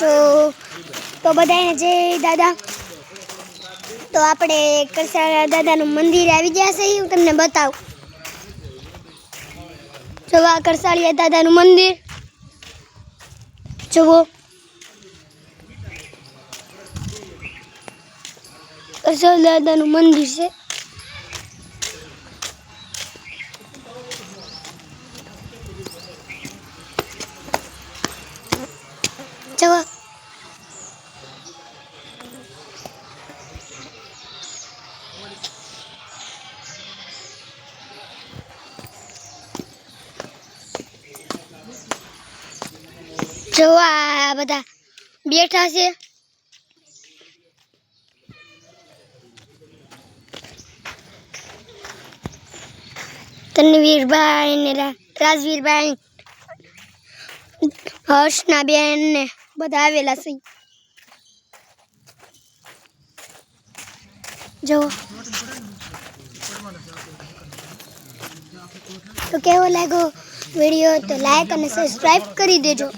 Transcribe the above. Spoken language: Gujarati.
તો બધાને જય દાદા। તો આપણે કરસાળિયા દાદાનું મંદિર આવી ગયા છે, હું તમને બતાવું। જો આ કરસાળિયા દાદાનું મંદિર જુઓ, કરસાળિયા દાદાનું મંદિર છે। જુઓ જો આ બધા બેઠા છે। તનવીરભાઈ ને રાજવીરભાઈ, હર્ષના બેન ને બધા આવેલા છે। જો તો કેવો લાગ્યો વિડીયો, તો લાઈક અને સબસ્ક્રાઇબ કરી દેજો।